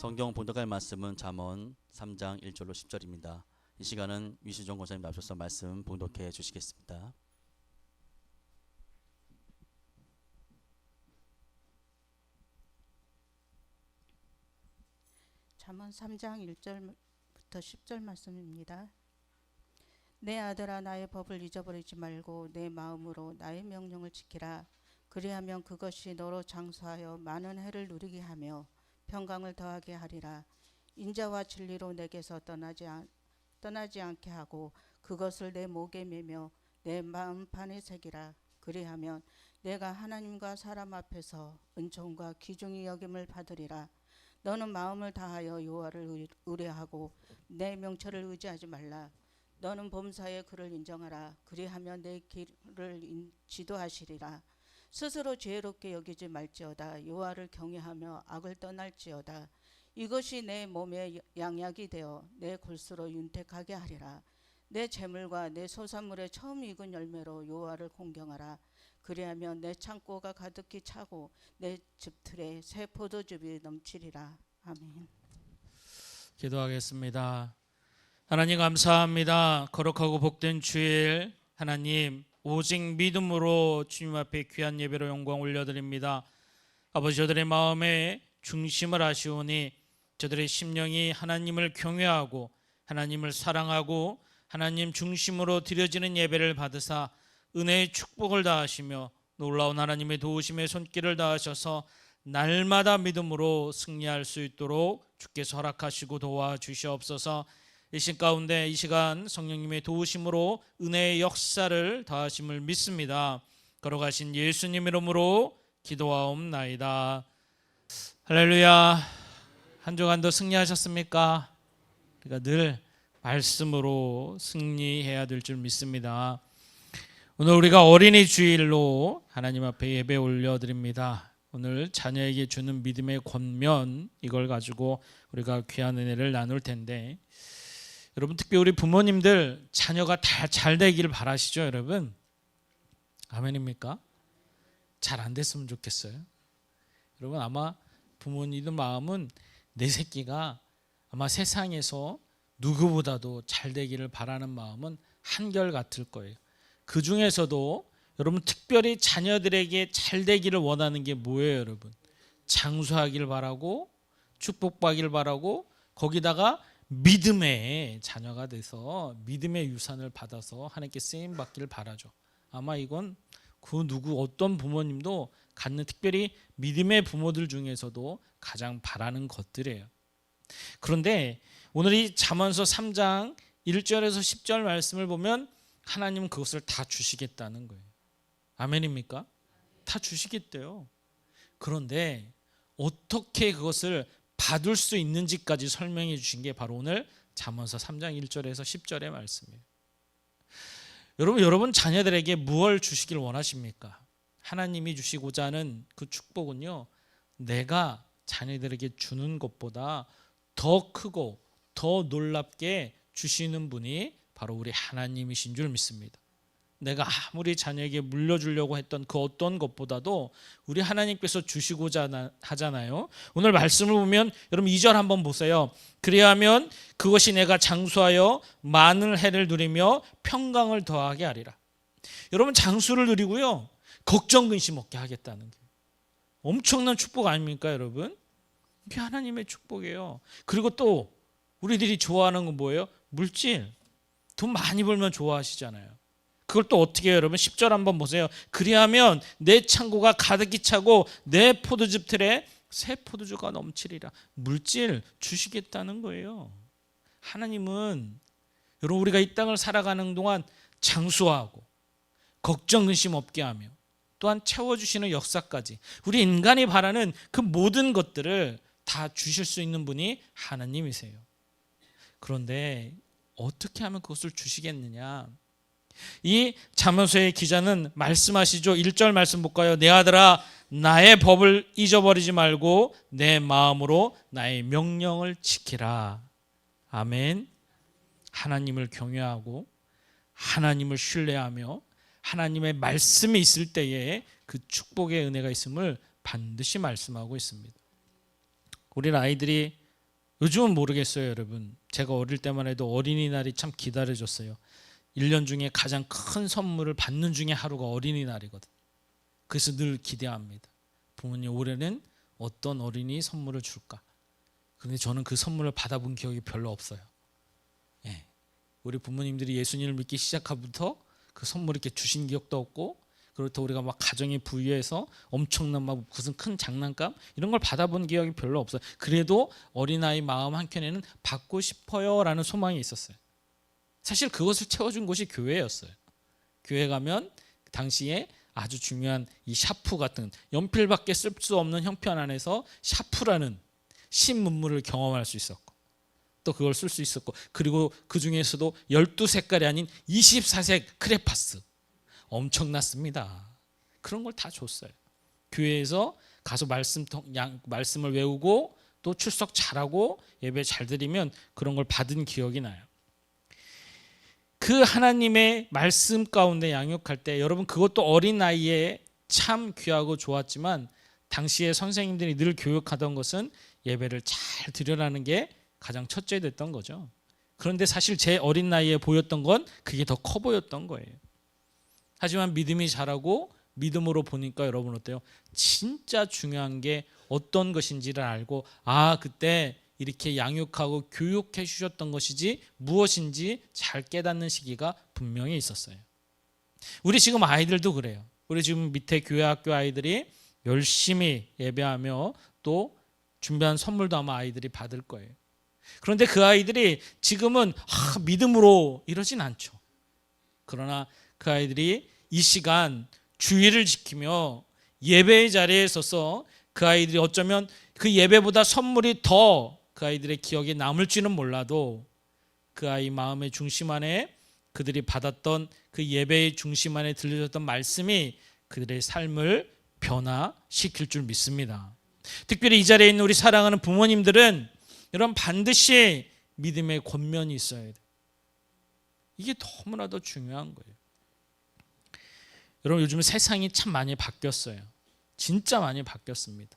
성경 봉독할 말씀은 잠언 3장 1절로 10절입니다. 이 시간은 위시종 권사님 앞서서 말씀 봉독해 주시겠습니다. 잠언 3장 1절부터 10절 말씀입니다. 내 아들아, 나의 법을 잊어버리지 말고 내 마음으로 나의 명령을 지키라. 그리하면 그것이 너로 장수하여 많은 해를 누리게 하며 평강을 더하게 하리라. 인자와 진리로 내게서 떠나지 않게 하고 그것을 내 목에 매며 내 마음판에 새기라. 그리하면 내가 하나님과 사람 앞에서 은총과 귀중히 여김을 받으리라. 너는 마음을 다하여 여호와를 의뢰하고 내 명철을 의지하지 말라. 너는 범사에 그를 인정하라. 그리하면 내 길을 지도하시리라. 스스로 지혜롭게 여기지 말지어다. 여호와를 경외하며 악을 떠날지어다. 이것이 내 몸에 양약이 되어 내 골수로 윤택하게 하리라. 내 재물과 내 소산물의 처음 익은 열매로 여호와를 공경하라. 그리하면 내 창고가 가득히 차고 내 즙틀에 새 포도즙이 넘치리라. 아멘. 기도하겠습니다. 하나님 감사합니다. 거룩하고 복된 주일, 하나님 오직 믿음으로 주님 앞에 귀한 예배로 영광 올려드립니다. 아버지, 저들의 마음에 중심을 하시오니 저들의 심령이 하나님을 경외하고 하나님을 사랑하고 하나님 중심으로 드려지는 예배를 받으사 은혜의 축복을 다하시며 놀라운 하나님의 도우심의 손길을 다하셔서 날마다 믿음으로 승리할 수 있도록 주께서 허락하시고 도와주시옵소서. 이 시간 가운데 이 시간 성령님의 도우심으로 은혜의 역사를 다하심을 믿습니다. 걸어가신 예수님 이름으로 기도하옵나이다. 할렐루야. 한 주간도 승리하셨습니까? 우리가 늘 말씀으로 승리해야 될 줄 믿습니다. 오늘 우리가 어린이 주일로 하나님 앞에 예배 올려드립니다. 오늘 자녀에게 주는 믿음의 권면, 이걸 가지고 우리가 귀한 은혜를 나눌 텐데, 여러분 특히 우리 부모님들 자녀가 다 잘 되기를 바라시죠, 여러분? 아멘입니까? 잘 안 됐으면 좋겠어요. 여러분 아마 부모님들 마음은 내 새끼가 아마 세상에서 누구보다도 잘 되기를 바라는 마음은 한결같을 거예요. 그 중에서도 여러분 특별히 자녀들에게 잘 되기를 원하는 게 뭐예요, 여러분? 장수하기를 바라고 축복받기를 바라고 거기다가 믿음의 자녀가 돼서 믿음의 유산을 받아서 하나님께 쓰임 받기를 바라죠. 아마 이건 그 누구 어떤 부모님도 갖는, 특별히 믿음의 부모들 중에서도 가장 바라는 것들이에요. 그런데 오늘 이 잠언서 3장 1절에서 10절 말씀을 보면 하나님은 그것을 다 주시겠다는 거예요. 아멘입니까? 다 주시겠대요. 그런데 어떻게 그것을 받을 수 있는지까지 설명해 주신 게 바로 오늘 잠언서 3장 1절에서 10절의 말씀이에요. 여러분 자녀들에게 무엇을 주시길 원하십니까? 하나님이 주시고자 하는 그 축복은요, 내가 자녀들에게 주는 것보다 더 크고 더 놀랍게 주시는 분이 바로 우리 하나님이신 줄 믿습니다. 내가 아무리 자녀에게 물려주려고 했던 그 어떤 것보다도 우리 하나님께서 주시고자 하잖아요. 오늘 말씀을 보면 여러분 2절 한번 보세요. 그리하면 그것이 내가 장수하여 많은 해를 누리며 평강을 더하게 하리라. 여러분 장수를 누리고요, 걱정 근심 없게 하겠다는 거예요. 엄청난 축복 아닙니까, 여러분? 이게 하나님의 축복이에요. 그리고 또 우리들이 좋아하는 건 뭐예요? 물질. 돈 많이 벌면 좋아하시잖아요. 그걸 또 어떻게 해요, 여러분? 10절 한번 보세요. 그리하면 내 창고가 가득히 차고 내 포도즙 틀에 새 포도주가 넘치리라. 물질 주시겠다는 거예요. 하나님은 여러분 우리가 이 땅을 살아가는 동안 장수하고 걱정 근심 없게 하며 또한 채워주시는 역사까지 우리 인간이 바라는 그 모든 것들을 다 주실 수 있는 분이 하나님이세요. 그런데 어떻게 하면 그것을 주시겠느냐? 이 잠언서의 기자는 말씀하시죠. 1절 말씀 볼까요? 내 아들아, 나의 법을 잊어버리지 말고 내 마음으로 나의 명령을 지키라. 아멘. 하나님을 경외하고 하나님을 신뢰하며 하나님의 말씀이 있을 때에 그 축복의 은혜가 있음을 반드시 말씀하고 있습니다. 우리 아이들이 요즘은 모르겠어요, 여러분. 제가 어릴 때만 해도 어린이날이 참 기다려졌어요. 1년 중에 가장 큰 선물을 받는 중에 하루가 어린이날이거든. 그래서 늘 기대합니다. 부모님 올해는 어떤 어린이 선물을 줄까? 그런데 저는 그 선물을 받아본 기억이 별로 없어요. 예. 우리 부모님들이 예수님을 믿기 시작하부터 그 선물 이렇게 주신 기억도 없고, 그렇다고 우리가 막 가정에 부유해서 엄청난 막 무슨 큰 장난감 이런 걸 받아본 기억이 별로 없어요. 그래도 어린아이 마음 한켠에는 받고 싶어요라는 소망이 있었어요. 사실 그것을 채워준 곳이 교회였어요. 교회 가면 당시에 아주 중요한 이 샤프 같은 연필밖에 쓸 수 없는 형편 안에서 샤프라는 신문물을 경험할 수 있었고, 또 그걸 쓸 수 있었고, 그리고 그 중에서도 12색깔이 아닌 24색 크레파스, 엄청났습니다. 그런 걸 다 줬어요. 교회에서 가서 말씀을 외우고 또 출석 잘하고 예배 잘 드리면 그런 걸 받은 기억이 나요. 그 하나님의 말씀 가운데 양육할 때 여러분, 그것도 어린 나이에 참 귀하고 좋았지만 당시에 선생님들이 늘 교육하던 것은 예배를 잘 드려라는 게 가장 첫째 됐던 거죠. 그런데 사실 제 어린 나이에 보였던 건 그게 더 커 보였던 거예요. 하지만 믿음이 자라고 믿음으로 보니까 여러분 어때요? 진짜 중요한 게 어떤 것인지를 알고, 아, 그때 이렇게 양육하고 교육해 주셨던 것이지 무엇인지 잘 깨닫는 시기가 분명히 있었어요. 우리 지금 아이들도 그래요. 우리 지금 밑에 교회 학교 아이들이 열심히 예배하며 또 준비한 선물도 아마 아이들이 받을 거예요. 그런데 그 아이들이 지금은 믿음으로 이러진 않죠. 그러나 그 아이들이 이 시간 주의를 지키며 예배의 자리에 서서 그 아이들이 어쩌면 그 예배보다 선물이 더 그 아이들의 기억에 남을지는 몰라도 그 아이 마음의 중심 안에 그들이 받았던 그 예배의 중심 안에 들려졌던 말씀이 그들의 삶을 변화시킬 줄 믿습니다. 특별히 이 자리에 있는 우리 사랑하는 부모님들은 여러분 반드시 믿음의 권면이 있어야 돼요. 이게 너무나도 중요한 거예요. 여러분, 요즘 세상이 참 많이 바뀌었어요. 진짜 많이 바뀌었습니다.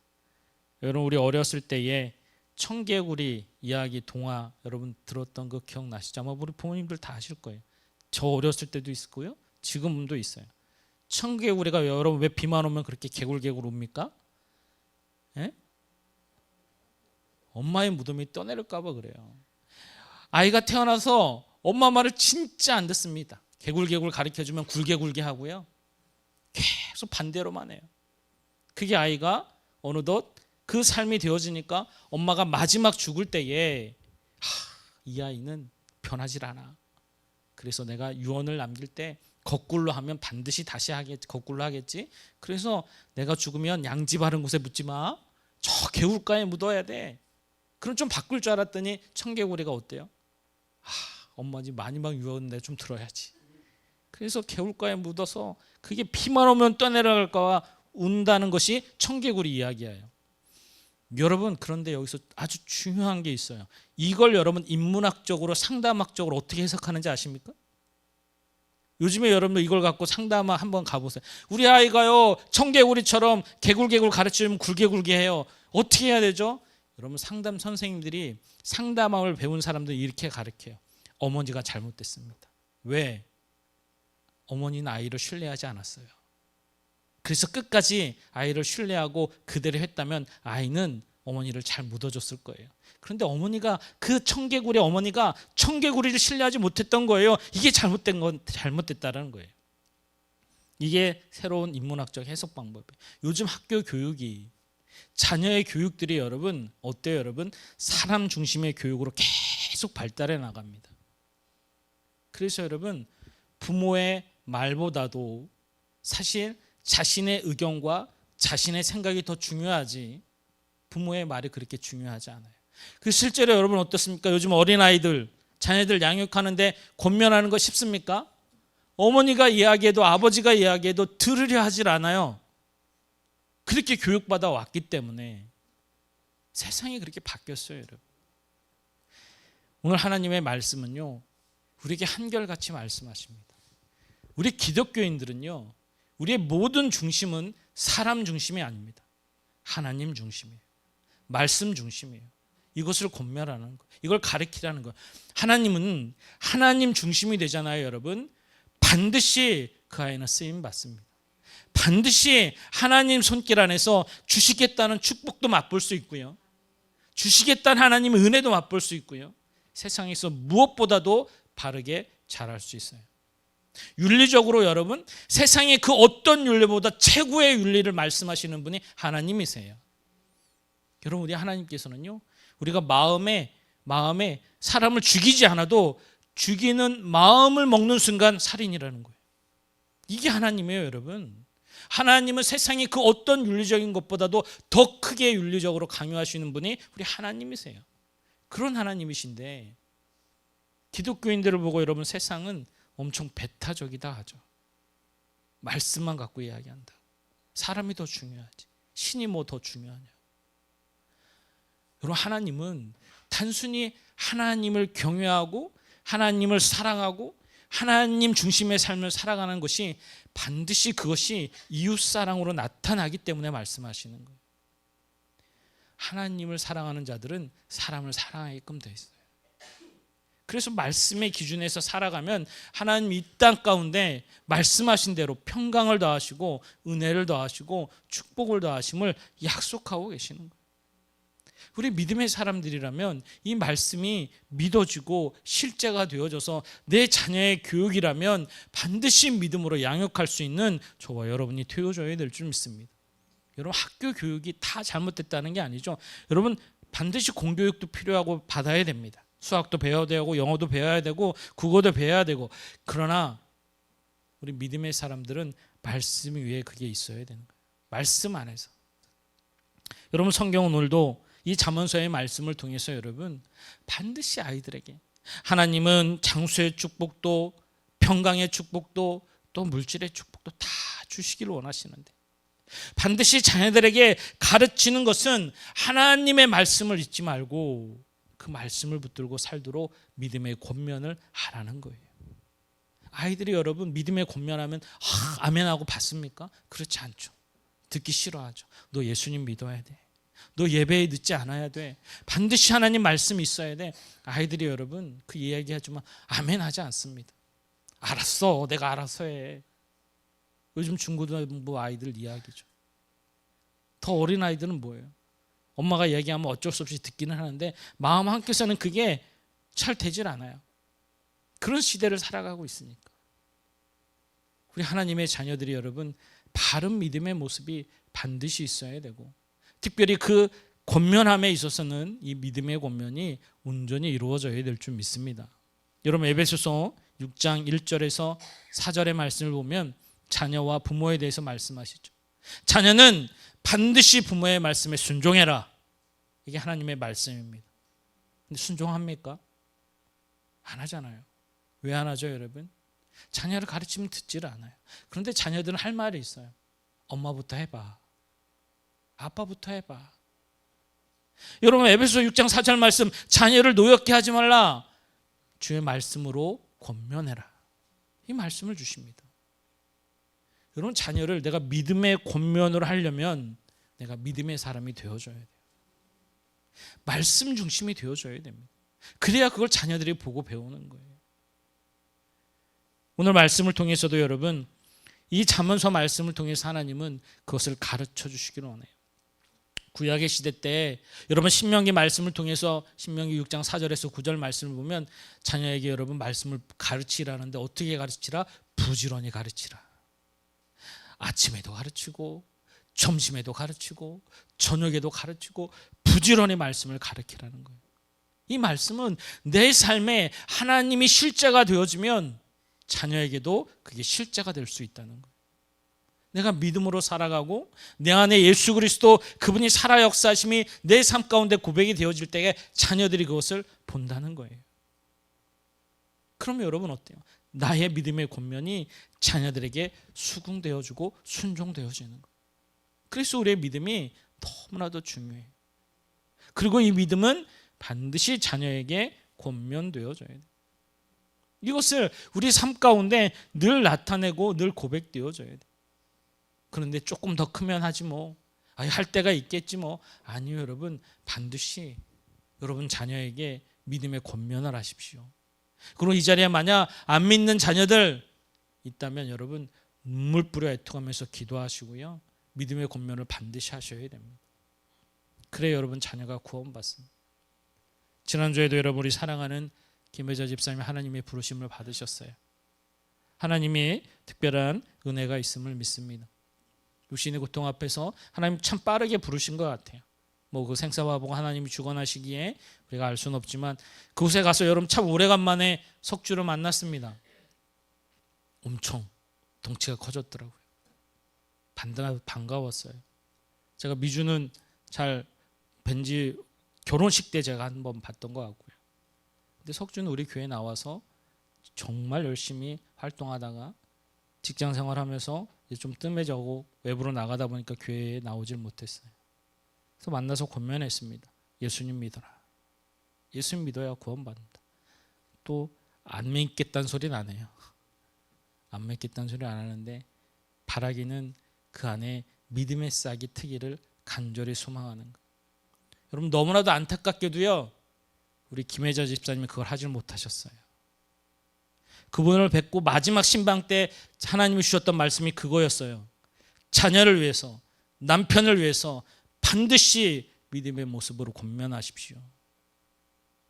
여러분, 우리 어렸을 때에 청개구리 이야기 동화 여러분 들었던 거 기억나시죠? 아마 우리 부모님들 다 아실 거예요. 저 어렸을 때도 있었고요, 지금도 있어요. 청개구리가 여러분 왜 비만 오면 그렇게 개굴개굴 웁니까? 예? 엄마의 무덤이 떠내릴까 봐 그래요. 아이가 태어나서 엄마 말을 진짜 안 듣습니다. 개굴개굴 가르쳐주면 굴개굴개 하고요, 계속 반대로만 해요. 그게 아이가 어느덧 그 삶이 되어지니까 엄마가 마지막 죽을 때에 이 아이는 변하질 않아. 그래서 내가 유언을 남길 때 거꾸로 하면 반드시 다시 하겠지, 거꾸로 하겠지. 그래서 내가 죽으면 양지 바른 곳에 묻지 마. 저 개울가에 묻어야 돼. 그럼 좀 바꿀 줄 알았더니 청개구리가 어때요? 엄마 지 마지막 유언 내가 좀 들어야지. 그래서 개울가에 묻어서 그게 비만 오면 떠내려갈까 운다는 것이 청개구리 이야기예요. 여러분, 그런데 여기서 아주 중요한 게 있어요. 이걸 여러분 인문학적으로 상담학적으로 어떻게 해석하는지 아십니까? 요즘에 여러분 이걸 갖고 상담학 한번 가보세요. 우리 아이가요 청개구리처럼 개굴개굴 가르치면 굴개굴개 해요. 어떻게 해야 되죠? 여러분, 상담 선생님들이 상담학을 배운 사람들이 이렇게 가르쳐요. 어머니가 잘못됐습니다. 왜? 어머니는 아이를 신뢰하지 않았어요. 그래서 끝까지 아이를 신뢰하고 그대로 했다면 아이는 어머니를 잘 묻어줬을 거예요. 그런데 어머니가 그 청개구리 어머니가 청개구리를 신뢰하지 못했던 거예요. 이게 잘못된 건 잘못됐다는 거예요. 이게 새로운 인문학적 해석 방법이에요. 요즘 학교 교육이 자녀의 교육들이 여러분 어때요? 여러분 사람 중심의 교육으로 계속 발달해 나갑니다. 그래서 여러분 부모의 말보다도 사실 자신의 의견과 자신의 생각이 더 중요하지 부모의 말이 그렇게 중요하지 않아요. 그 실제로 여러분 어떻습니까? 요즘 어린아이들 자녀들 양육하는데 권면하는 거 쉽습니까? 어머니가 이야기해도 아버지가 이야기해도 들으려 하질 않아요. 그렇게 교육받아 왔기 때문에 세상이 그렇게 바뀌었어요. 여러분. 오늘 하나님의 말씀은요 우리에게 한결같이 말씀하십니다. 우리 기독교인들은요 우리의 모든 중심은 사람 중심이 아닙니다. 하나님 중심이에요. 말씀 중심이에요. 이것을 권면하는 거예요. 이걸 가르치라는 거예요. 하나님은 하나님 중심이 되잖아요, 여러분. 반드시 그 아이는 쓰임 받습니다. 반드시 하나님 손길 안에서 주시겠다는 축복도 맛볼 수 있고요. 주시겠다는 하나님의 은혜도 맛볼 수 있고요. 세상에서 무엇보다도 바르게 자랄 수 있어요. 윤리적으로 여러분, 세상의 그 어떤 윤리보다 최고의 윤리를 말씀하시는 분이 하나님이세요. 여러분, 우리 하나님께서는요, 우리가 마음에 사람을 죽이지 않아도 죽이는 마음을 먹는 순간 살인이라는 거예요. 이게 하나님이에요, 여러분. 하나님은 세상의 그 어떤 윤리적인 것보다도 더 크게 윤리적으로 강요하시는 분이 우리 하나님이세요. 그런 하나님이신데 기독교인들을 보고 여러분, 세상은 엄청 배타적이다 하죠. 말씀만 갖고 이야기한다. 사람이 더 중요하지. 신이 뭐 더 중요하냐. 여러분, 하나님은 단순히 하나님을 경외하고 하나님을 사랑하고 하나님 중심의 삶을 살아가는 것이 반드시 그것이 이웃사랑으로 나타나기 때문에 말씀하시는 거예요. 하나님을 사랑하는 자들은 사람을 사랑하게끔 되어 있어요. 그래서 말씀의 기준에서 살아가면 하나님 이 땅 가운데 말씀하신 대로 평강을 더하시고 은혜를 더하시고 축복을 더하심을 약속하고 계시는 거예요. 우리 믿음의 사람들이라면 이 말씀이 믿어지고 실제가 되어져서 내 자녀의 교육이라면 반드시 믿음으로 양육할 수 있는 저와 여러분이 되어줘야 될 줄 믿습니다. 여러분, 학교 교육이 다 잘못됐다는 게 아니죠. 여러분, 반드시 공교육도 필요하고 받아야 됩니다. 수학도 배워야 되고 영어도 배워야 되고 국어도 배워야 되고, 그러나 우리 믿음의 사람들은 말씀 위에 그게 있어야 되는 거예요. 말씀 안에서. 여러분, 성경은 오늘도 이 잠언서의 말씀을 통해서 여러분, 반드시 아이들에게 하나님은 장수의 축복도 평강의 축복도 또 물질의 축복도 다 주시기를 원하시는데, 반드시 자녀들에게 가르치는 것은 하나님의 말씀을 잊지 말고 그 말씀을 붙들고 살도록 믿음의 권면을 하라는 거예요. 아이들이 여러분 믿음의 권면하면 아멘하고 받습니까? 그렇지 않죠. 듣기 싫어하죠. 너 예수님 믿어야 돼. 너 예배에 늦지 않아야 돼. 반드시 하나님 말씀이 있어야 돼. 아이들이 여러분 그 이야기하지만 아멘하지 않습니다. 알았어, 내가 알아서 해. 요즘 중고등부 아이들 이야기죠. 더 어린 아이들은 뭐예요? 엄마가 얘기하면 어쩔 수 없이 듣기는 하는데 마음 한켠에서는 그게 잘 되질 않아요. 그런 시대를 살아가고 있으니까. 우리 하나님의 자녀들이 여러분 바른 믿음의 모습이 반드시 있어야 되고, 특별히 그 권면함에 있어서는 이 믿음의 권면이 온전히 이루어져야 될 줄 믿습니다. 여러분, 에베소서 6장 1절에서 4절의 말씀을 보면 자녀와 부모에 대해서 말씀하시죠. 자녀는 반드시 부모의 말씀에 순종해라. 이게 하나님의 말씀입니다. 근데 순종합니까? 안 하잖아요. 왜 안 하죠, 여러분? 자녀를 가르치면 듣지를 않아요. 그런데 자녀들은 할 말이 있어요. 엄마부터 해봐. 아빠부터 해봐. 여러분, 에베소 6장 4절 말씀, 자녀를 노엽게 하지 말라. 주의 말씀으로 권면해라. 이 말씀을 주십니다. 여러분, 자녀를 내가 믿음의 권면으로 하려면 내가 믿음의 사람이 되어줘야 돼요. 말씀 중심이 되어줘야 됩니다. 그래야 그걸 자녀들이 보고 배우는 거예요. 오늘 말씀을 통해서도 여러분, 이 잠언서 말씀을 통해서 하나님은 그것을 가르쳐 주시기를 원해요. 구약의 시대 때 여러분 신명기 말씀을 통해서 신명기 6장 4절에서 9절 말씀을 보면 자녀에게 여러분 말씀을 가르치라는데 어떻게 가르치라? 부지런히 가르치라. 아침에도 가르치고 점심에도 가르치고 저녁에도 가르치고 부지런히 말씀을 가르치라는 거예요. 이 말씀은 내 삶에 하나님이 실제가 되어지면 자녀에게도 그게 실제가 될 수 있다는 거예요. 내가 믿음으로 살아가고 내 안에 예수 그리스도 그분이 살아 역사하심이 내 삶 가운데 고백이 되어질 때에 자녀들이 그것을 본다는 거예요. 그러면 여러분 어때요? 나의 믿음의 권면이 자녀들에게 수긍되어지고 순종되어지는 거예요. 그래서 우리의 믿음이 너무나도 중요해요. 그리고 이 믿음은 반드시 자녀에게 권면되어져야 돼요. 이것을 우리 삶 가운데 늘 나타내고 늘 고백되어져야 돼요. 그런데 조금 더 크면 하지 뭐, 할 때가 있겠지 뭐. 아니요, 여러분, 반드시 여러분 자녀에게 믿음의 권면을 하십시오. 그리고 이 자리에 만약 안 믿는 자녀들 있다면 여러분 눈물 뿌려 애통하면서 기도하시고요. 믿음의 권면을 반드시 하셔야 됩니다. 그래 여러분 자녀가 구원받습니다. 지난주에도 여러분이 사랑하는 김혜자 집사님이 하나님의 부르심을 받으셨어요. 하나님의 특별한 은혜가 있음을 믿습니다. 육신의 고통 앞에서 하나님 참 빠르게 부르신 것 같아요. 뭐 그 생사화복을 하나님이 주관하시기에 우리가 알 수는 없지만 그곳에 가서 여러분 참 오래간만에 석주를 만났습니다. 엄청 덩치가 커졌더라고요. 반가웠어요. 제가 미주는 잘 뵌지 결혼식 때 제가 한번 봤던 것 같고요. 근데 석주는 우리 교회 나와서 정말 열심히 활동하다가 직장 생활하면서 이제 좀 뜸해져고 외부로 나가다 보니까 교회에 나오질 못했어요. 그래서 만나서 권면했습니다. 예수님 믿어라. 예수님 믿어야 구원받는다. 또 안 믿겠다는 소리는 안 해요. 안 믿겠다는 소리 안 하는데 바라기는 그 안에 믿음의 싹이 트기를 간절히 소망하는 것. 여러분 너무나도 안타깝게도요. 우리 김혜자 집사님이 그걸 하질 못하셨어요. 그분을 뵙고 마지막 신방 때 하나님이 주셨던 말씀이 그거였어요. 자녀를 위해서, 남편을 위해서 반드시 믿음의 모습으로 권면하십시오.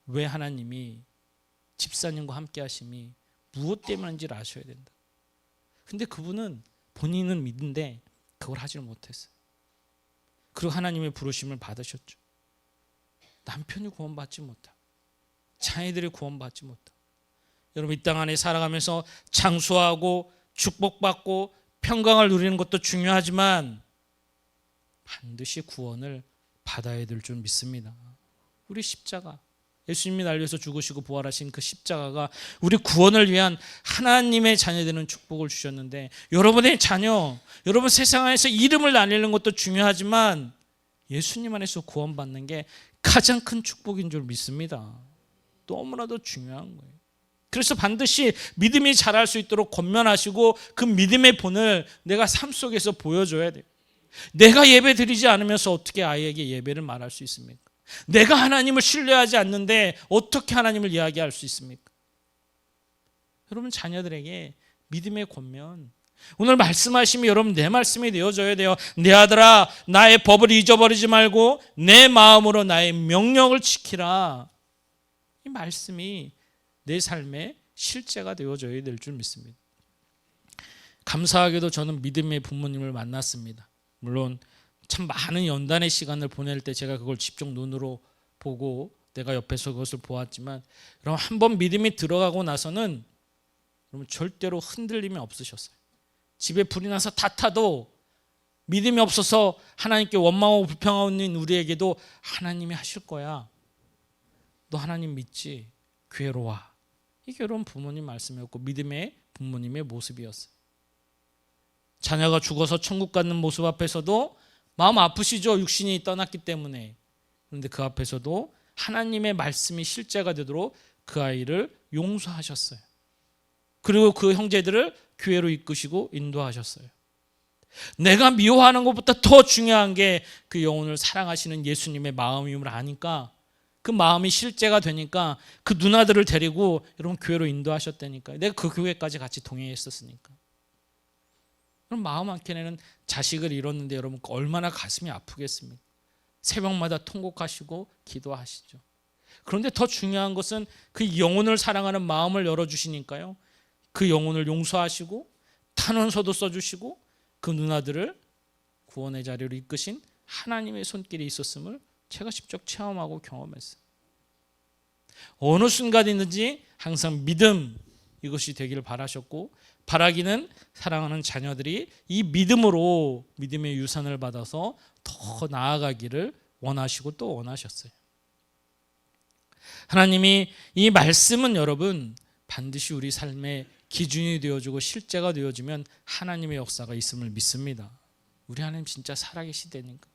왜 하나님이 집사님과 함께 하심이 무엇 때문인지를 아셔야 된다. 근데 그분은 본인은 믿는데 그걸 하질 못했어요. 그리고 하나님의 부르심을 받으셨죠. 남편이 구원받지 못하고 자녀들이 구원받지 못하고 여러분 이 땅 안에 살아가면서 장수하고 축복받고 평강을 누리는 것도 중요하지만 반드시 구원을 받아야 될 줄 믿습니다. 우리 십자가 예수님이 날려서 죽으시고 부활하신 그 십자가가 우리 구원을 위한 하나님의 자녀되는 축복을 주셨는데 여러분의 자녀, 여러분 세상 안에서 이름을 날리는 것도 중요하지만 예수님 안에서 구원받는 게 가장 큰 축복인 줄 믿습니다. 너무나도 중요한 거예요. 그래서 반드시 믿음이 자랄 수 있도록 권면하시고 그 믿음의 본을 내가 삶 속에서 보여줘야 돼요. 내가 예배 드리지 않으면서 어떻게 아이에게 예배를 말할 수 있습니까? 내가 하나님을 신뢰하지 않는데 어떻게 하나님을 이야기할 수 있습니까? 여러분 자녀들에게 믿음의 권면 오늘 말씀하심이 여러분 내 말씀이 되어져야 돼요. 내 아들아 나의 법을 잊어버리지 말고 내 마음으로 나의 명령을 지키라. 이 말씀이 내 삶의 실제가 되어져야 될 줄 믿습니다. 감사하게도 저는 믿음의 부모님을 만났습니다. 물론 참 많은 연단의 시간을 보낼 때 제가 그걸 직접 눈으로 보고 내가 옆에서 그것을 보았지만 여러분 한번 믿음이 들어가고 나서는 여러분 절대로 흔들림이 없으셨어요. 집에 불이 나서 다 타도 믿음이 없어서 하나님께 원망하고 불평하고 있는 우리에게도 하나님이 하실 거야. 너 하나님 믿지? 교회로 와. 이게 여러분 부모님 말씀이었고 믿음의 부모님의 모습이었어요. 자녀가 죽어서 천국 가는 모습 앞에서도 마음 아프시죠? 육신이 떠났기 때문에. 그런데 그 앞에서도 하나님의 말씀이 실제가 되도록 그 아이를 용서하셨어요. 그리고 그 형제들을 교회로 이끄시고 인도하셨어요. 내가 미워하는 것보다 더 중요한 게 그 영혼을 사랑하시는 예수님의 마음임을 아니까 그 마음이 실제가 되니까 그 누나들을 데리고 여러분 교회로 인도하셨다니까요. 내가 그 교회까지 같이 동행했었으니까. 그럼 마음 한켠에는 자식을 잃었는데 여러분 얼마나 가슴이 아프겠습니까? 새벽마다 통곡하시고 기도하시죠. 그런데 더 중요한 것은 그 영혼을 사랑하는 마음을 열어주시니까요. 그 영혼을 용서하시고 탄원서도 써주시고 그 누나들을 구원의 자리로 이끄신 하나님의 손길이 있었음을 제가 직접 체험하고 경험했어요. 어느 순간이든지 항상 믿음 이것이 되기를 바라셨고 바라기는 사랑하는 자녀들이 이 믿음으로 믿음의 유산을 받아서 더 나아가기를 원하시고 또 원하셨어요. 하나님이 이 말씀은 여러분 반드시 우리 삶의 기준이 되어주고 실제가 되어주면 하나님의 역사가 있음을 믿습니다. 우리 하나님 진짜 살아계시다니까.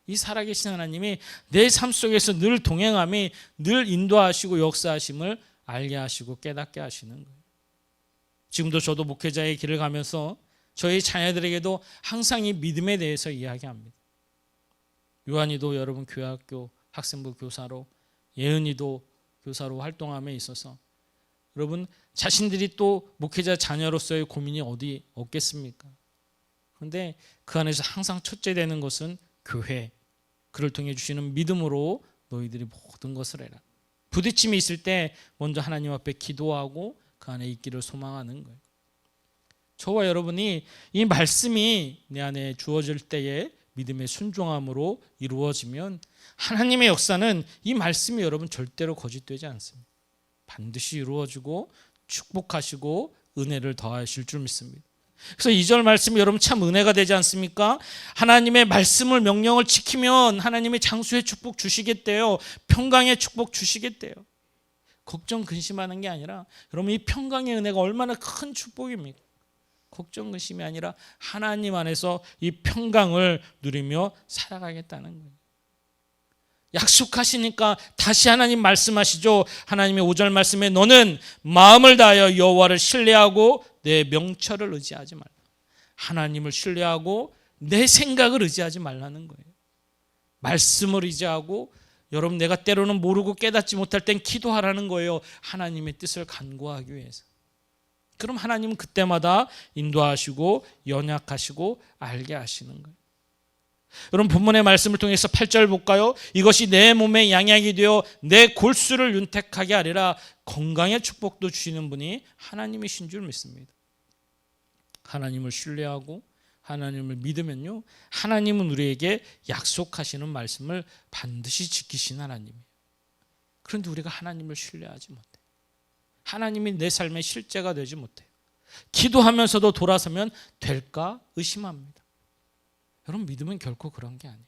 이 살아계신 하나님이 내 삶 속에서 늘 동행함이 늘 인도하시고 역사하심을 알게 하시고 깨닫게 하시는 거예요. 지금도 저도 목회자의 길을 가면서 저희 자녀들에게도 항상 이 믿음에 대해서 이야기합니다. 요한이도 여러분 교회학교 학생부 교사로 예은이도 교사로 활동함에 있어서 여러분 자신들이 또 목회자 자녀로서의 고민이 어디 없겠습니까? 그런데 그 안에서 항상 첫째 되는 것은 교회, 그를 통해 주시는 믿음으로 너희들이 모든 것을 해라. 부딪힘이 있을 때 먼저 하나님 앞에 기도하고 그 안에 있기를 소망하는 거예요. 저와 여러분이 이 말씀이 내 안에 주어질 때에 믿음의 순종함으로 이루어지면 하나님의 역사는 이 말씀이 여러분 절대로 거짓되지 않습니다. 반드시 이루어지고 축복하시고 은혜를 더하실 줄 믿습니다. 그래서 2절 말씀이 여러분 참 은혜가 되지 않습니까? 하나님의 말씀을 명령을 지키면 하나님의 장수의 축복 주시겠대요. 평강의 축복 주시겠대요. 걱정 근심하는 게 아니라 여러분 이 평강의 은혜가 얼마나 큰 축복입니까? 걱정 근심이 아니라 하나님 안에서 이 평강을 누리며 살아가겠다는 거예요. 약속하시니까 다시 하나님 말씀하시죠. 하나님의 5절 말씀에 너는 마음을 다하여 여호와를 신뢰하고 내 명철을 의지하지 말라. 하나님을 신뢰하고 내 생각을 의지하지 말라는 거예요. 말씀을 의지하고 여러분 내가 때로는 모르고 깨닫지 못할 땐 기도하라는 거예요. 하나님의 뜻을 간구하기 위해서. 그럼 하나님은 그때마다 인도하시고 연약하시고 알게 하시는 거예요. 여러분 본문의 말씀을 통해서 8절 볼까요? 이것이 내 몸에 양약이 되어 내 골수를 윤택하게 하리라. 건강의 축복도 주시는 분이 하나님이신 줄 믿습니다. 하나님을 신뢰하고 하나님을 믿으면요, 하나님은 우리에게 약속하시는 말씀을 반드시 지키신 하나님이에요. 그런데 우리가 하나님을 신뢰하지 못해요. 하나님이 내 삶의 실제가 되지 못해요. 기도하면서도 돌아서면 될까 의심합니다. 여러분 믿음은 결코 그런 게 아니에요.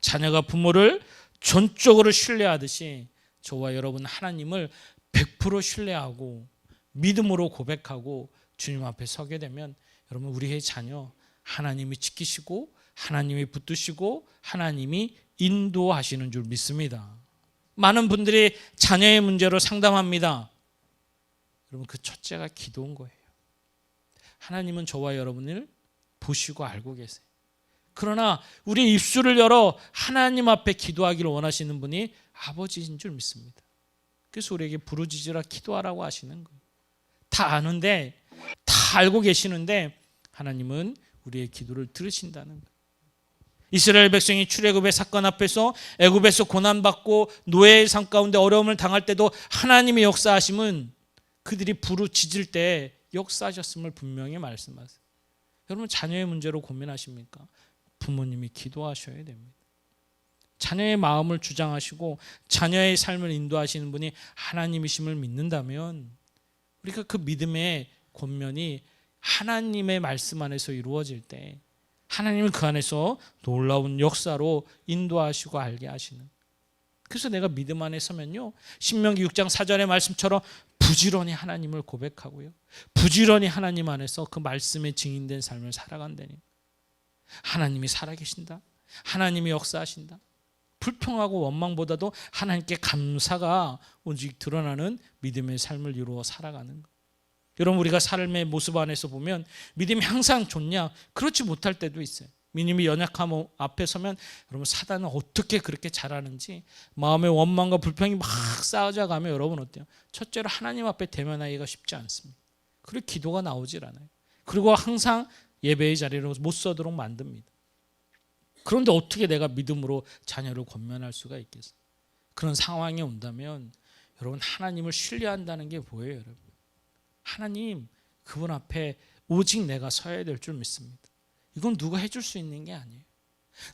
자녀가 부모를 전적으로 신뢰하듯이 저와 여러분 하나님을 100% 신뢰하고 믿음으로 고백하고 주님 앞에 서게 되면 여러분 우리의 자녀 하나님이 지키시고 하나님이 붙드시고 하나님이 인도하시는 줄 믿습니다. 많은 분들이 자녀의 문제로 상담합니다. 여러분 그 첫째가 기도인 거예요. 하나님은 저와 여러분을 보시고 알고 계세요. 그러나 우리 입술을 열어 하나님 앞에 기도하기를 원하시는 분이 아버지인 줄 믿습니다. 그래서 우리에게 부르짖으라 기도하라고 하시는 거예요. 다 아는데 다 알고 계시는데 하나님은 우리의 기도를 들으신다는 거예요. 이스라엘 백성이 출애굽의 사건 앞에서 애굽에서 고난받고 노예의 삶 가운데 어려움을 당할 때도 하나님의 역사하심은 그들이 부르짖을 때 역사하셨음을 분명히 말씀하세요. 여러분 자녀의 문제로 고민하십니까? 부모님이 기도하셔야 됩니다. 자녀의 마음을 주장하시고 자녀의 삶을 인도하시는 분이 하나님이심을 믿는다면 우리가 그 믿음의 권면이 하나님의 말씀 안에서 이루어질 때 하나님은 그 안에서 놀라운 역사로 인도하시고 알게 하시는. 그래서 내가 믿음 안에 서면요, 신명기 6장 4절의 말씀처럼 부지런히 하나님을 고백하고요, 부지런히 하나님 안에서 그 말씀에 증인된 삶을 살아간다니. 하나님이 살아계신다, 하나님이 역사하신다. 불평하고 원망보다도 하나님께 감사가 오직 드러나는 믿음의 삶을 이루어 살아가는 것. 여러분 우리가 삶의 모습 안에서 보면 믿음이 항상 좋냐? 그렇지 못할 때도 있어요. 믿음이 연약함 앞에 서면 여러분 사단은 어떻게 그렇게 잘하는지 마음의 원망과 불평이 막 쌓여져 가면 여러분 어때요? 첫째로 하나님 앞에 대면하기가 쉽지 않습니다. 그리고 기도가 나오질 않아요. 그리고 항상 예배의 자리로 못 서도록 만듭니다. 그런데 어떻게 내가 믿음으로 자녀를 권면할 수가 있겠어요? 그런 상황이 온다면 여러분 하나님을 신뢰한다는 게 뭐예요, 여러분? 하나님 그분 앞에 오직 내가 서야 될 줄 믿습니다. 이건 누가 해줄 수 있는 게 아니에요.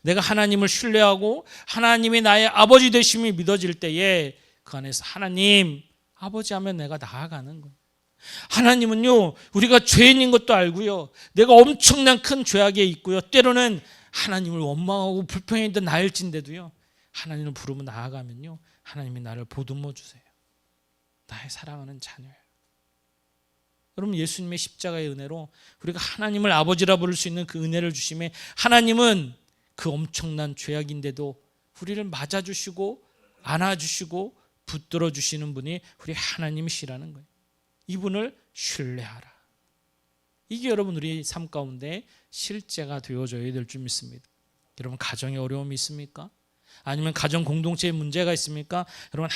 내가 하나님을 신뢰하고 하나님이 나의 아버지 되심이 믿어질 때에 그 안에서 하나님 아버지 하면 내가 나아가는 거예요. 하나님은요 우리가 죄인인 것도 알고요, 내가 엄청난 큰 죄악에 있고요, 때로는 하나님을 원망하고 불평했던 나일진데도요 하나님을 부르면 나아가면요 하나님이 나를 보듬어 주세요. 나의 사랑하는 자녀예요. 여러분 예수님의 십자가의 은혜로 우리가 하나님을 아버지라 부를 수 있는 그 은혜를 주심에 하나님은 그 엄청난 죄악인데도 우리를 맞아주시고 안아주시고 붙들어 주시는 분이 우리 하나님이시라는 거예요. 이분을 신뢰하라. 이게 여러분 우리 삶 가운데 실제가 되어져야 될 줄 믿습니다. 여러분 가정에 어려움이 있습니까? 아니면 가정 공동체에 문제가 있습니까? 여러분,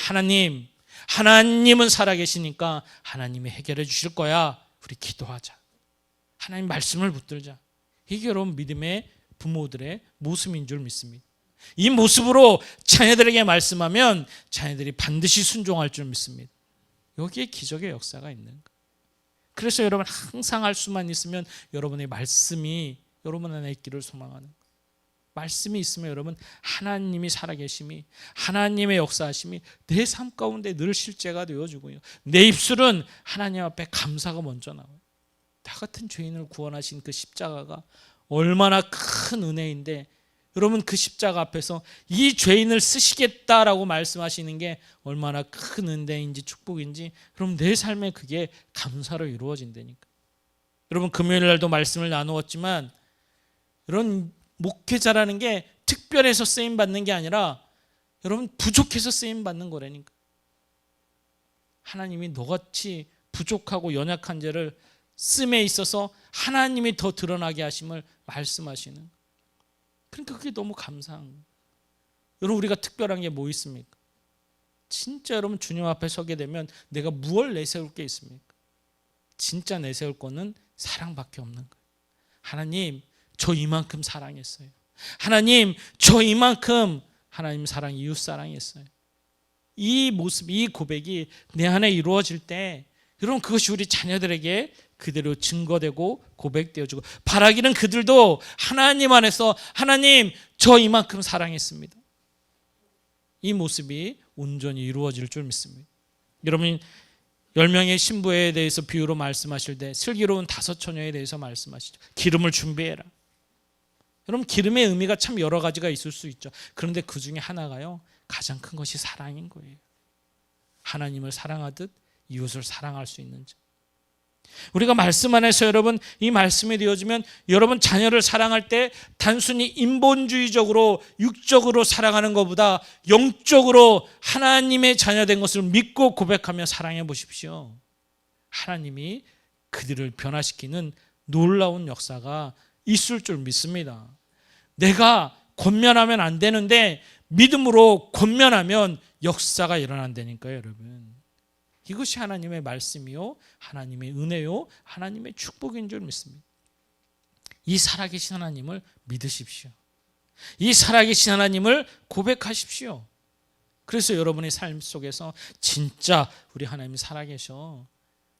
하나님은 살아계시니까 하나님이 해결해 주실 거야. 우리 기도하자. 하나님 말씀을 붙들자. 이게 여러분 믿음의 부모들의 모습인 줄 믿습니다. 이 모습으로 자녀들에게 말씀하면 자녀들이 반드시 순종할 줄 믿습니다. 여기에 기적의 역사가 있는 거예요. 그래서 여러분 항상 할 수만 있으면 여러분의 말씀이 여러분 안에 있기를 소망하는 거예요. 말씀이 있으면 여러분 하나님이 살아계심이, 하나님의 역사하심이 내 삶 가운데 늘 실제가 되어주고요. 내 입술은 하나님 앞에 감사가 먼저 나와요. 나 같은 죄인을 구원하신 그 십자가가 얼마나 큰 은혜인데, 여러분 그 십자가 앞에서 이 죄인을 쓰시겠다라고 말씀하시는 게 얼마나 큰 은혜인지 축복인지, 여러분 내 삶에 그게 감사로 이루어진다니까. 여러분 금요일 날도 말씀을 나누었지만, 여러분 목회자라는 게 특별해서 쓰임 받는 게 아니라 여러분 부족해서 쓰임 받는 거라니까. 하나님이 너같이 부족하고 연약한 자를 씀에 있어서 하나님이 더 드러나게 하심을 말씀하시는. 그러니까 그게 너무 감사한 거예요. 여러분 우리가 특별한 게 뭐 있습니까? 진짜 여러분 주님 앞에 서게 되면 내가 무엇을 내세울 게 있습니까? 진짜 내세울 거는 사랑밖에 없는 거예요. 하나님 저 이만큼 사랑했어요. 하나님 저 이만큼 하나님 사랑, 이웃 사랑했어요. 이 모습, 이 고백이 내 안에 이루어질 때 여러분 그것이 우리 자녀들에게 그대로 증거되고 고백되어지고, 바라기는 그들도 하나님 안에서 하나님 저 이만큼 사랑했습니다. 이 모습이 온전히 이루어질 줄 믿습니다. 여러분 10명의 신부에 대해서 비유로 말씀하실 때 슬기로운 5처녀에 대해서 말씀하시죠. 기름을 준비해라. 여러분 기름의 의미가 참 여러 가지가 있을 수 있죠. 그런데 그 중에 하나가요, 가장 큰 것이 사랑인 거예요. 하나님을 사랑하듯 이웃을 사랑할 수 있는 자. 우리가 말씀 안에서 여러분 이 말씀이 되어지면 여러분 자녀를 사랑할 때 단순히 인본주의적으로 육적으로 사랑하는 것보다 영적으로 하나님의 자녀된 것을 믿고 고백하며 사랑해 보십시오. 하나님이 그들을 변화시키는 놀라운 역사가 있을 줄 믿습니다. 내가 권면하면 안 되는데 믿음으로 권면하면 역사가 일어난다니까요, 여러분. 이것이 하나님의 말씀이요, 하나님의 은혜요, 하나님의 축복인 줄 믿습니다. 이 살아계신 하나님을 믿으십시오. 이 살아계신 하나님을 고백하십시오. 그래서 여러분의 삶 속에서 진짜 우리 하나님이 살아계셔,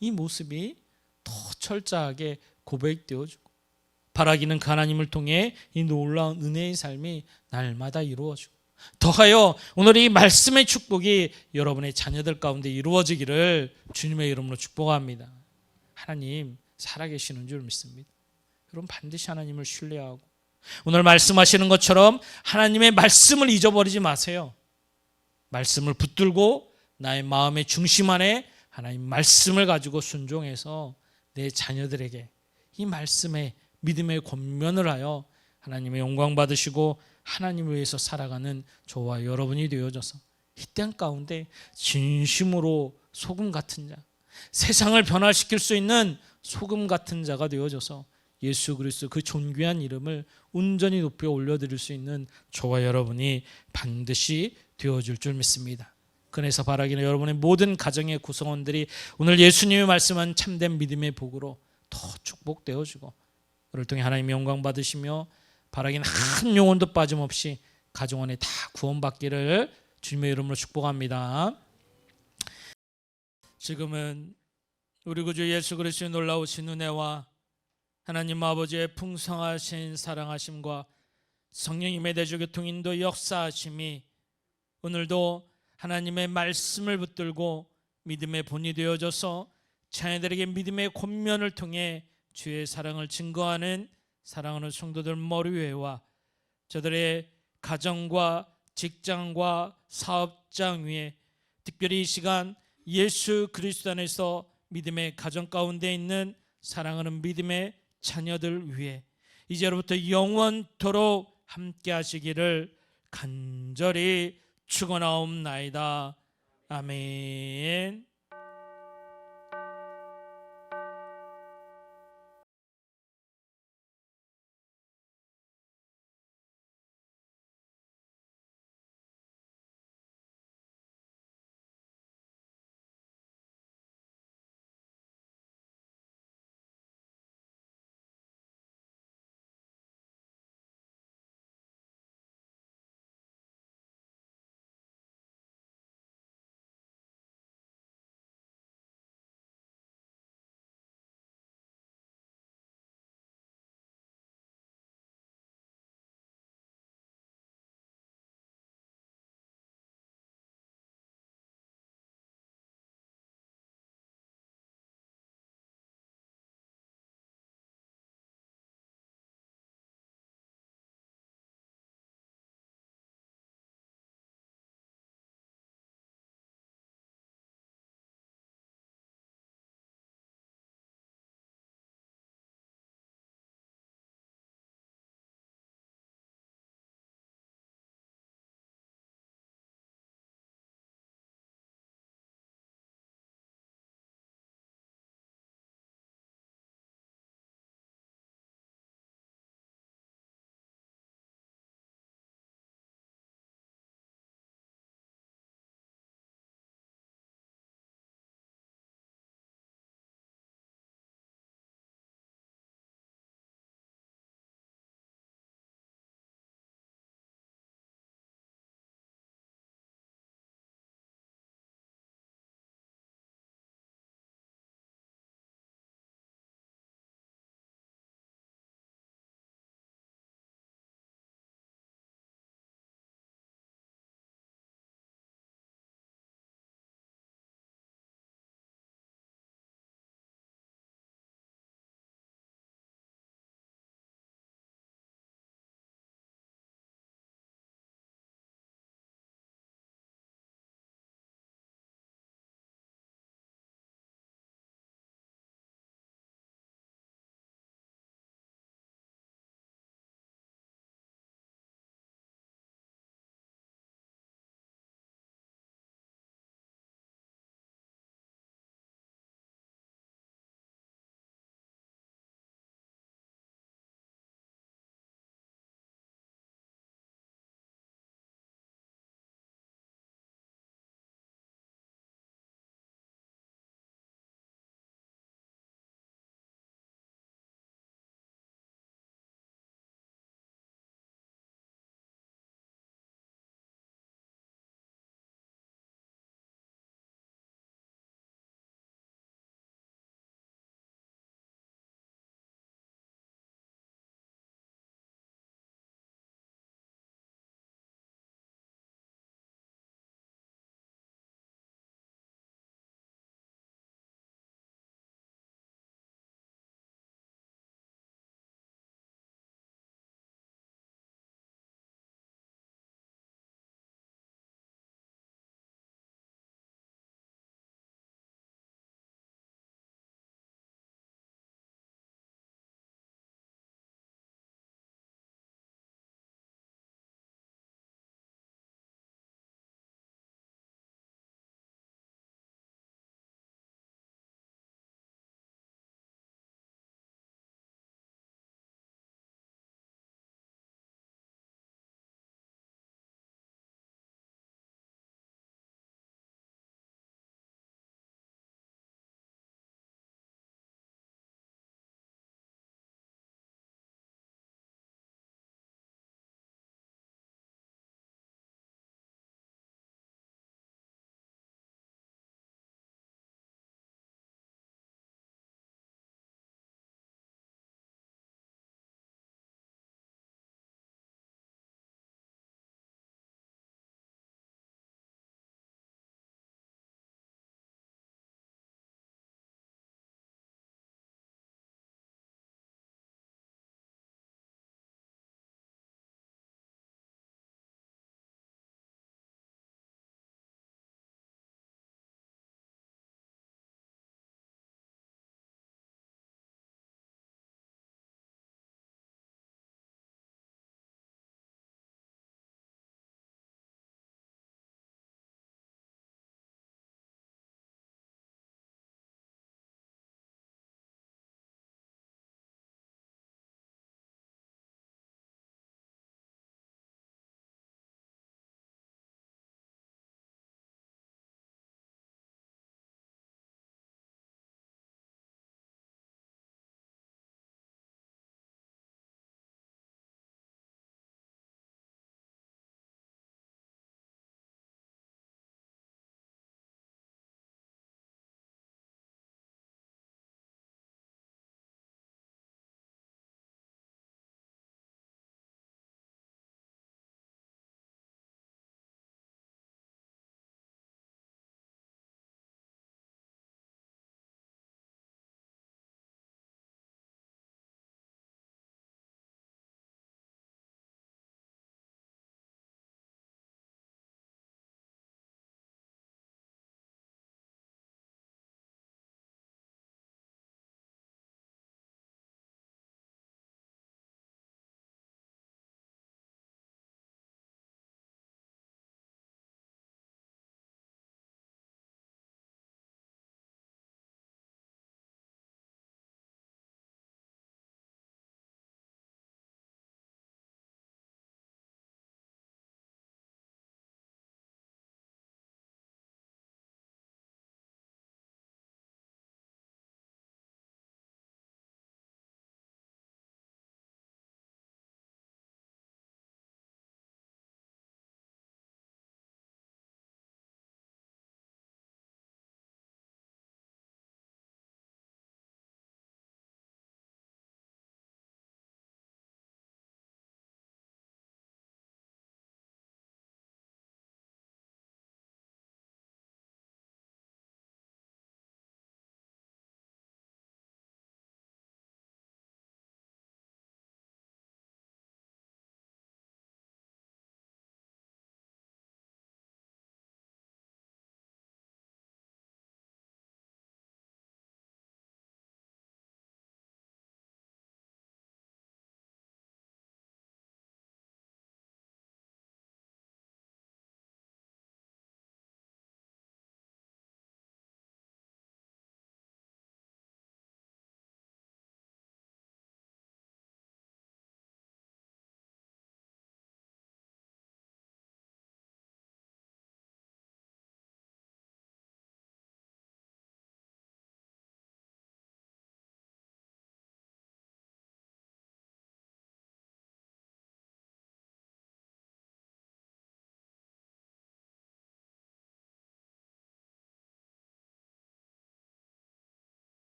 이 모습이 더 철저하게 고백되어지고, 바라기는 그 하나님을 통해 이 놀라운 은혜의 삶이 날마다 이루어지고, 더하여 오늘 이 말씀의 축복이 여러분의 자녀들 가운데 이루어지기를 주님의 이름으로 축복합니다. 하나님 살아계시는 줄 믿습니다. 여러분 반드시 하나님을 신뢰하고 오늘 말씀하시는 것처럼 하나님의 말씀을 잊어버리지 마세요. 말씀을 붙들고 나의 마음의 중심 안에 하나님 말씀을 가지고 순종해서 내 자녀들에게 이 말씀에 믿음의 권면을 하여 하나님의 영광 받으시고 하나님을 위해서 살아가는 저와 여러분이 되어져서 이 땅 가운데 진심으로 소금 같은 자, 세상을 변화시킬 수 있는 소금 같은 자가 되어져서 예수 그리스도 그 존귀한 이름을 온전히 높여 올려드릴 수 있는 저와 여러분이 반드시 되어줄 줄 믿습니다. 그래서 바라기는 여러분의 모든 가정의 구성원들이 오늘 예수님이 말씀한 참된 믿음의 복으로 더 축복되어지고 그를 통해 하나님의 영광 받으시며 바라기는 한 영혼도 빠짐없이 가정 안에 다 구원받기를 주님의 이름으로 축복합니다. 지금은 우리 구주 예수 그리스도의 놀라우신 은혜와 하나님 아버지의 풍성하신 사랑하심과 성령님의 대주 교통 인도 역사하심이 오늘도 하나님의 말씀을 붙들고 믿음의 본이 되어져서 자녀들에게 믿음의 권면을 통해 주의 사랑을 증거하는 사랑하는 성도들 머리 위에와 저들의 가정과 직장과 사업장 위에, 특별히 이 시간 예수 그리스도 안에서 믿음의 가정 가운데 있는 사랑하는 믿음의 자녀들 위에 이제로부터 영원토록 함께 하시기를 간절히 축원하옵나이다. 아멘.